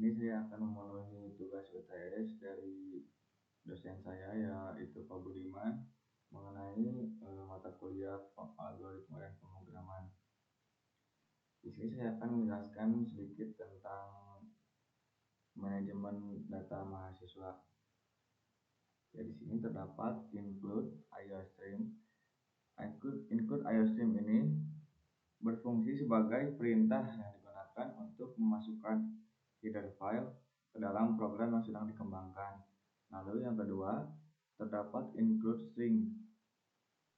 sini saya akan memenuhi tugas UTS dari dosen saya yaitu Pak Budiman mengenai mata kuliah algoritma dan pemrograman. Di sini saya akan menjelaskan sedikit tentang manajemen data mahasiswa. Ya, di sini terdapat include IOStream. Include IOStream ini berfungsi sebagai perintah yang digunakan untuk memasukkan header file ke dalam program yang sedang dikembangkan. Lalu yang kedua, terdapat include string.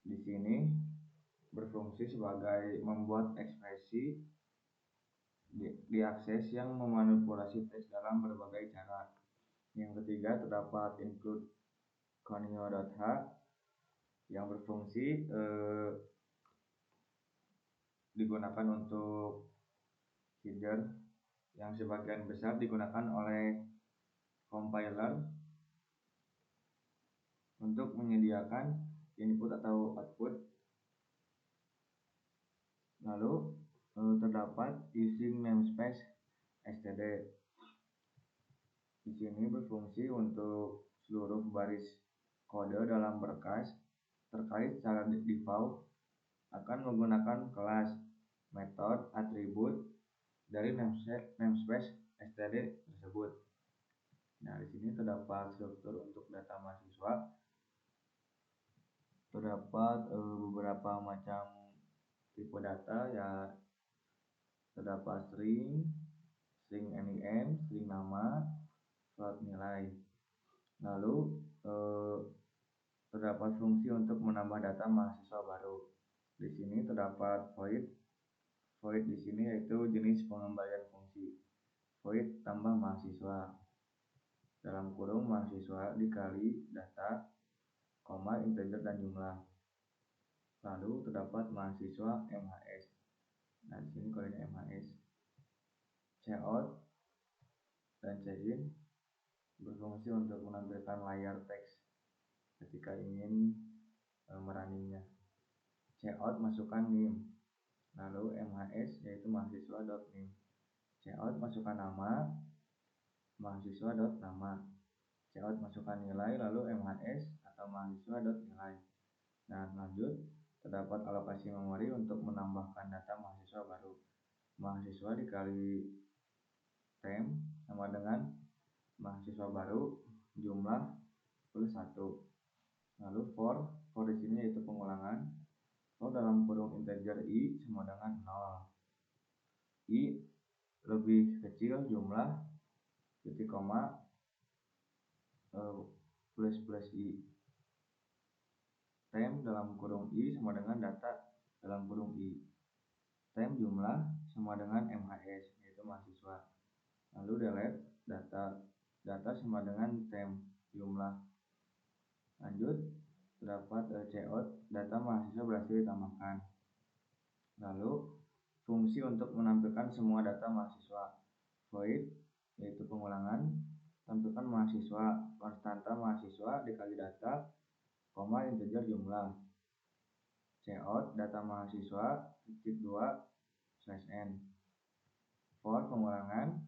Di sini berfungsi sebagai membuat ekspresi diakses yang memanipulasi teks dalam berbagai cara. Yang ketiga, terdapat include conio.h yang berfungsi digunakan untuk header yang sebagian besar digunakan oleh compiler untuk menyediakan input atau output. Lalu terdapat using namespace std. Di sini berfungsi untuk seluruh baris kode dalam berkas terkait cara default akan menggunakan kelas, metode, atribut dari namespace std tersebut. Nah, di sini terdapat struktur untuk data mahasiswa. Terdapat beberapa macam tipe data, ya terdapat string NIM, string nama, float nilai. Lalu terdapat fungsi untuk menambah data mahasiswa baru. Di sini terdapat void. Void di sini yaitu jenis pengembalian fungsi. Void tambah mahasiswa dalam kurung mahasiswa dikali data, koma, integer dan jumlah. Lalu terdapat mahasiswa MHS. Nah, di sini kodenya MHS. Cout dan cin berfungsi untuk menampilkan layar teks ketika ingin merunningnya. Cout masukkan nim. Lalu MHS yaitu mahasiswa.nim. Cout masukkan nama, mahasiswa.nama. Cout masukkan nilai, lalu MHS atau mahasiswa.nilai. Nah, lanjut, terdapat alokasi memori untuk menambahkan data mahasiswa baru. Mahasiswa dikali tem sama dengan mahasiswa baru jumlah plus 1. Lalu for di sini yaitu pengulangan. For dalam kurung integer i sama dengan 0. I lebih kecil jumlah titik koma plus i. Tem dalam kurung i sama dengan data dalam kurung i. Tem jumlah sama dengan MHS yaitu mahasiswa. Lalu delete data sama dengan tem jumlah. Lanjut, terdapat cout data mahasiswa berhasil ditambahkan. Lalu fungsi untuk menampilkan semua data mahasiswa. Void yaitu pengulangan, tampilkan mahasiswa, konstanta mahasiswa dikali data, koma, integer jumlah. Cout data mahasiswa titik 2/n. For pengulangan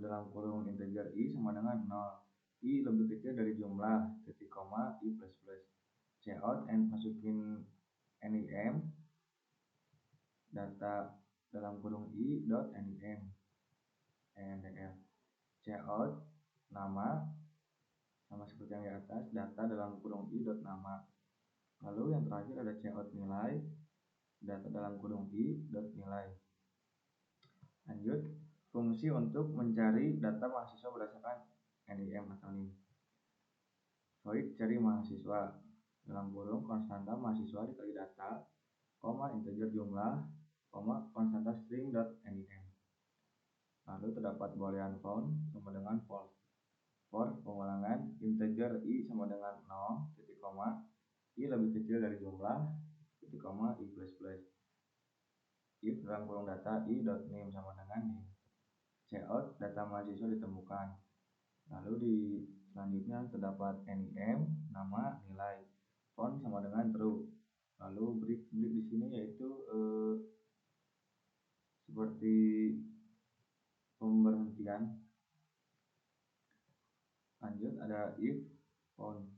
dalam kurung integer i sama dengan 0. I lebih kecil dari jumlah titik koma i plus plus. Cout masukin nim data dalam kurung i dot nim ndl. Cout nama sama seperti yang di atas, data dalam kurung i dot nama. Lalu yang terakhir ada cout nilai, data dalam kurung i dot nilai. Lanjut, fungsi untuk mencari data mahasiswa berdasarkan NIM atau NIM. Void cari mahasiswa dalam kurung konstanta mahasiswa dikali data, koma, integer jumlah, koma, konstanta string dot NIM. Lalu terdapat boolean found sama dengan false. For pengulangan integer i sama dengan 0 titik koma i lebih kecil dari jumlah titik koma i plus plus. If dalam kurung data i dot nim sama dengan nim. Cout data mahasiswa ditemukan. Lalu di selanjutnya terdapat nim nama nilai. Found sama dengan true. Lalu break di sini yaitu seperti pemberhentian. Lanjut ada if found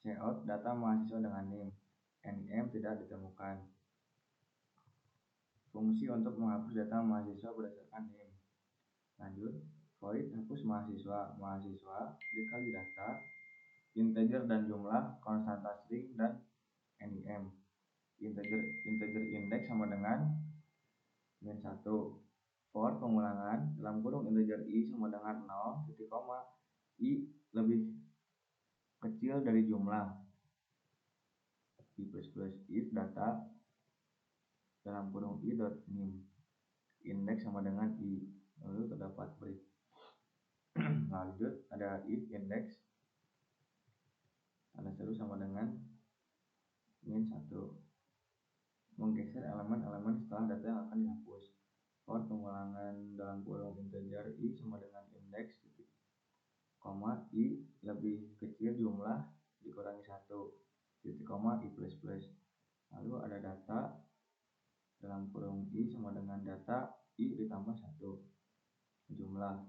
cout data mahasiswa dengan NIM, NIM tidak ditemukan. Fungsi untuk menghapus data mahasiswa berdasarkan NIM. Lanjut, void hapus mahasiswa, mahasiswa dikali data, integer dan jumlah, konstanta string dan NIM. Integer index sama dengan min 1. For pengulangan dalam kurung integer i sama dengan 0, titik koma i lebih kecil dari jumlah. I plus plus if data dalam kurung i dot nim index sama dengan i, lalu terdapat break. Lanjut ada if index tanda seru sama dengan min 1, menggeser elemen-elemen setelah data yang akan dihapus. For pengulangan dalam kurung integer i sama dengan index titik koma i lebih kecil jumlah dikurangi 1, titik koma i plus plus. Lalu ada data dalam kurung i sama dengan data i ditambah 1 jumlah.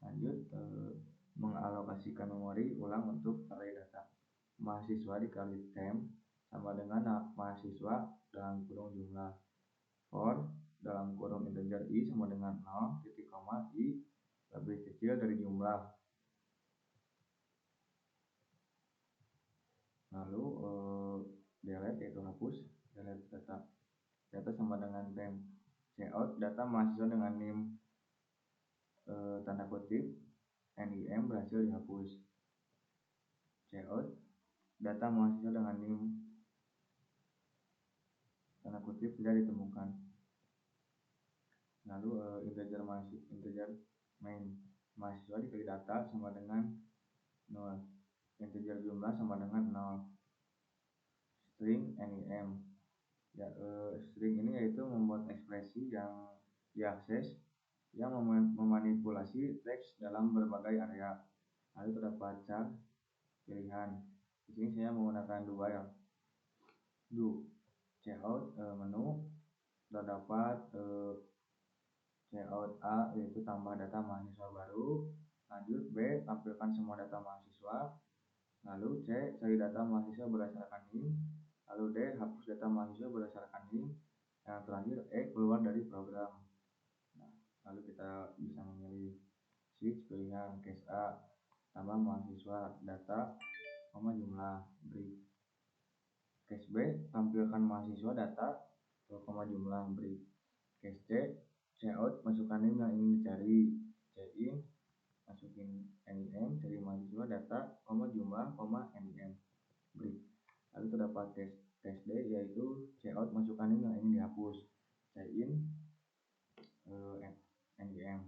Lanjut mengalokasikan memori ulang untuk array data. Mahasiswa dikali temp sama dengan mahasiswa dalam kurung jumlah. For dalam kurung integer i sama dengan 0, titik koma i lebih kecil dari jumlah. Lalu delete yaitu hapus, delete data sama dengan temp cout data mahasiswa dengan NIM tanda kutip NIM berhasil dihapus. Cout data mahasiswa dengan NIM tanda kutip tidak ditemukan. Lalu integer main mahasiswa dikali data sama dengan 0, integer jumlah sama dengan 0, string NIM ya. String ini yaitu membuat ekspresi yang diakses yang memanipulasi teks dalam berbagai area. Lalu terdapat char pilihan. Di sini saya menggunakan dua ya. Cout menu terdapat cout A yaitu tambah data mahasiswa baru. Lanjut B tampilkan semua data mahasiswa. Lalu C cari data mahasiswa berdasarkan NIM. Lalu D hapus data mahasiswa berdasarkan NIM. Yang terakhir E keluar dari program. Nah, lalu kita bisa memilih switch pilihan case A tambah mahasiswa data jumlah break. Case B tampilkan mahasiswa data jumlah break. Case C cout masukkan NIM yang ingin dicari. In masukin NIM cari mahasiswa data jumlah NIM break. Lalu terdapat case D yaitu cout masukkan NIM yang ingin dihapus. In NIM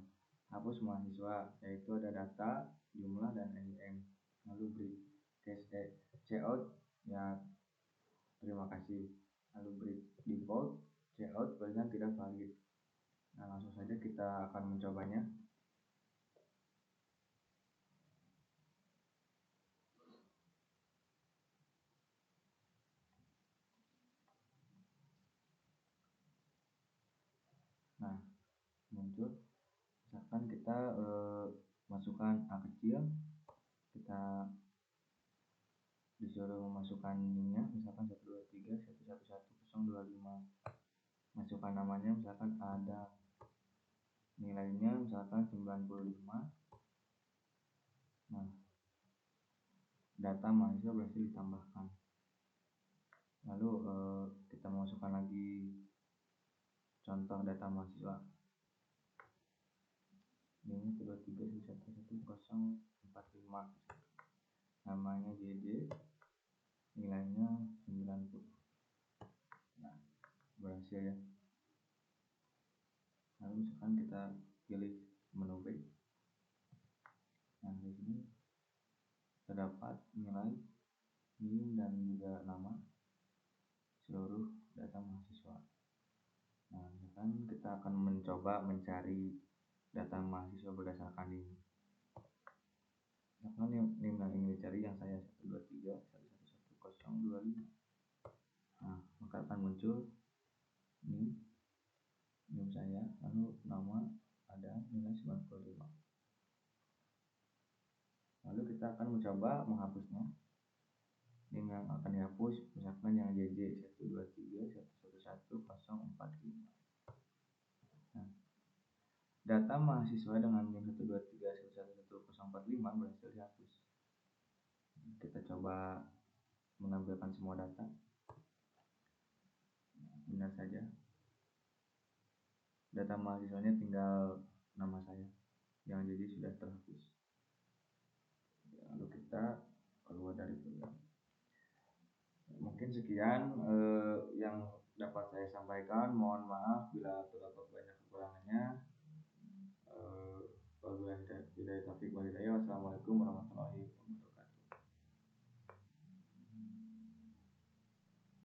hapus mahasiswa yaitu ada data jumlah dan NIM lalu break. Case E cout ya terima kasih, lalu break default cout pilihan tidak valid. Nah, langsung saja kita akan mencobanya. Nah, muncul misalkan kita masukkan A kecil, kita disuruh memasukkan NIM-nya misalkan 123.111.025, masukkan namanya misalkan ada nilainya misalkan 95. Nah, data mahasiswa berhasil ditambahkan. Lalu kita masukkan lagi contoh data mahasiswa. Ini 123.111.045, namanya JJ, nilainya 90. Nah, berhasil ya. Lalu misalkan kita pilih menu B. Nah, di sini terdapat nilai NIM dan juga nama seluruh data mahasiswa. Nah, misalkan kita akan mencoba mencari data mahasiswa berdasarkan NIM. Misalkan NIM yang ingin dicari yang saya 123.111.025. Nah, maka akan muncul NIM saya, lalu nama, ada nilai 95. Lalu kita akan mencoba menghapusnya. Ini yang akan dihapus misalkan yang JJ 123.111.045. Nah, data mahasiswa dengan NIM 123.111.045 berhasil dihapus. Kita coba menampilkan semua data. Benar saja. Data mahasiswanya tinggal nama saya. Yang JJ sudah terhapus. Lalu kita keluar dari program. Mungkin sekian yang dapat saya sampaikan. Mohon maaf bila terdapat banyak kekurangannya. Wabillahi taufiq wal hidayah. Wassalamualaikum warahmatullahi wabarakatuh.